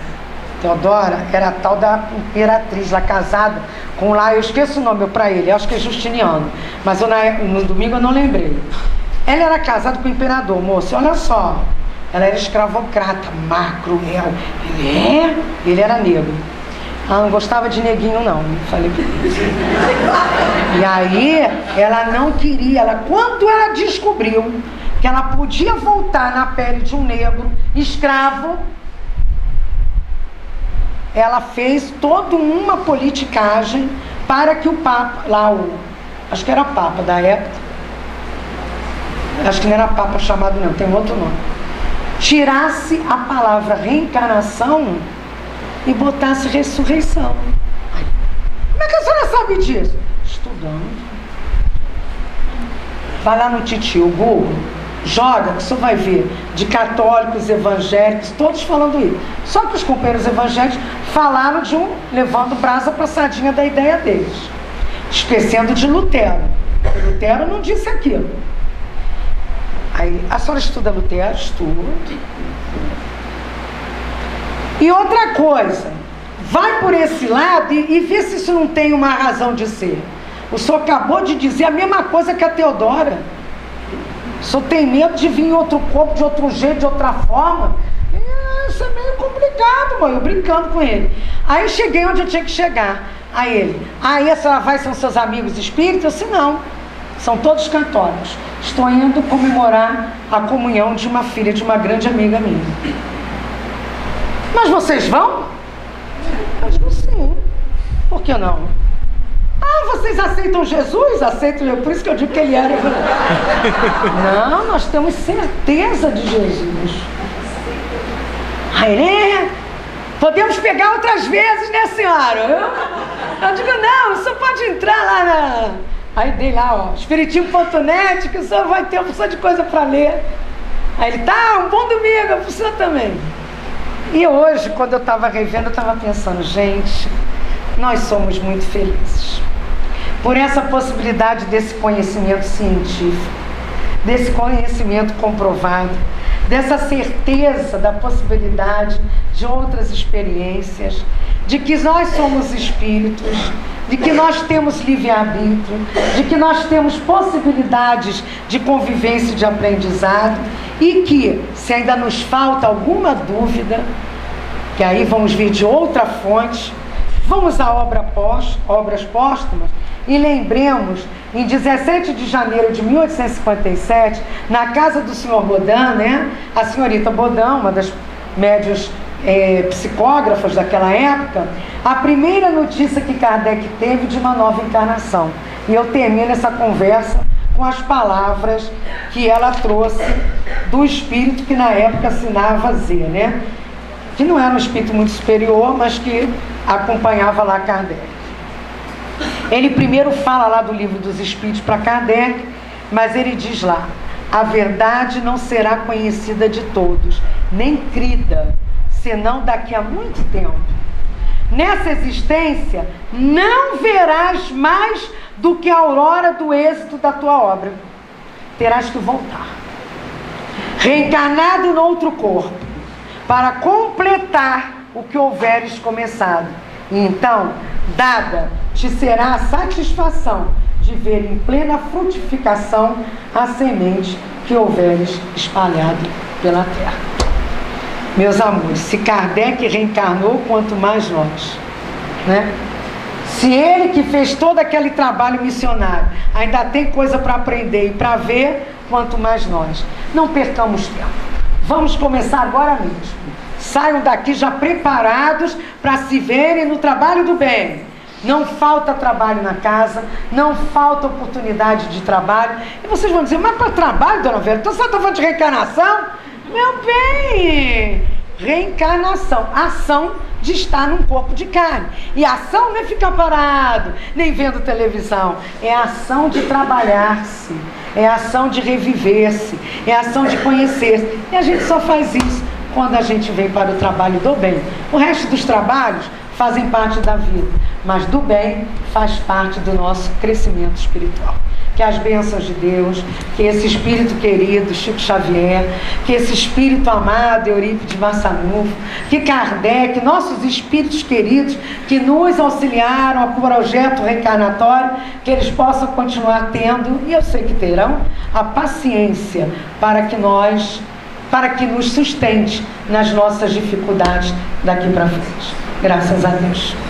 Teodora era a tal da imperatriz lá, casada com lá, eu esqueço o nome para ele, acho que é Justiniano, mas no domingo eu não lembrei. Ela era casada com o imperador, moço, olha só, ela era escravocrata, má, cruel, ele era negro. Ela não gostava de neguinho não, falei. E aí, ela não queria, quando ela descobriu que ela podia voltar na pele de um negro, escravo, ela fez toda uma politicagem para que o Papa, acho que era Papa da época, acho que não era Papa chamado não, tem outro nome, tirasse a palavra reencarnação e botasse ressurreição. Como é que a senhora sabe disso? Estudando. Vai lá no Titio, Google, joga, que o senhor vai ver, de católicos, evangélicos, todos falando isso. Só que os companheiros evangélicos falaram levando brasa para a sardinha da ideia deles, esquecendo de Lutero. Lutero não disse aquilo. Aí, a senhora estuda Lutero? Estudo. E outra coisa, vai por esse lado e vê se isso não tem uma razão de ser. O senhor acabou de dizer a mesma coisa que a Teodora. O senhor tem medo de vir em outro corpo, de outro jeito, de outra forma? Isso é meio complicado, mãe. Eu brincando com ele. Aí eu cheguei onde eu tinha que chegar. Aí ele, aí a senhora vai, são seus amigos espíritas? Eu disse, não, são todos católicos. Estou indo comemorar a comunhão de uma filha de uma grande amiga minha. Mas vocês vão? Eu digo, sim. Por que não? Ah, vocês aceitam Jesus? Aceitam, por isso que eu digo que ele era. Não, nós temos certeza de Jesus. Aí, podemos pegar outras vezes, né, senhora? Eu digo, não, o senhor pode entrar lá na... Aí dei lá, ó, espiritismo.net, que o senhor vai ter uma opção de coisa para ler. Aí ele, tá, um bom domingo, para o senhor também. E hoje, quando eu estava revendo, eu estava pensando, gente, nós somos muito felizes por essa possibilidade desse conhecimento científico, desse conhecimento comprovado, dessa certeza da possibilidade de outras experiências, de que nós somos espíritos, de que nós temos livre-arbítrio, de que nós temos possibilidades de convivência e de aprendizado, e que, se ainda nos falta alguma dúvida, que aí vamos vir de outra fonte, vamos à obras póstumas e lembremos, em 17 de janeiro de 1857, na casa do senhor Bodin, né, a senhorita Bodin, uma das médiuns psicógrafas daquela época, a primeira notícia que Kardec teve de uma nova encarnação. E eu termino essa conversa com as palavras que ela trouxe do espírito que na época assinava Z, né? Que não era um espírito muito superior, mas que acompanhava lá Kardec. Ele primeiro fala lá do Livro dos Espíritos para Kardec, mas ele diz lá, a verdade não será conhecida de todos, nem crida, senão daqui a muito tempo. nessa existência, não verás mais do que a aurora do êxito da tua obra. Terás que voltar, reencarnado em outro corpo, para completar o que houveres começado. E então, dada te será a satisfação de ver em plena frutificação a semente que houveres espalhado pela terra. Meus amores, se Kardec reencarnou, quanto mais nós, né? Se ele que fez todo aquele trabalho missionário ainda tem coisa para aprender e para ver, quanto mais nós. Não percamos tempo. Vamos começar agora mesmo. Saiam daqui já preparados para se verem no trabalho do bem. Não falta trabalho na casa, não falta oportunidade de trabalho. E vocês vão dizer, mas para trabalho, dona Vera? Então você está falando de reencarnação? Meu bem, reencarnação, ação de estar num corpo de carne. E ação não é ficar parado, nem vendo televisão. É a ação de trabalhar-se, é a ação de reviver-se, é a ação de conhecer-se. E a gente só faz isso quando a gente vem para o trabalho do bem. O resto dos trabalhos fazem parte da vida, mas do bem faz parte do nosso crescimento espiritual. Que as bênçãos de Deus, que esse espírito querido, Chico Xavier, que esse espírito amado, Eurípides Massanudo, que Kardec, nossos espíritos queridos, que nos auxiliaram ao projeto reencarnatório, que eles possam continuar tendo, e eu sei que terão, a paciência para que nos sustente nas nossas dificuldades daqui para frente. Graças a Deus.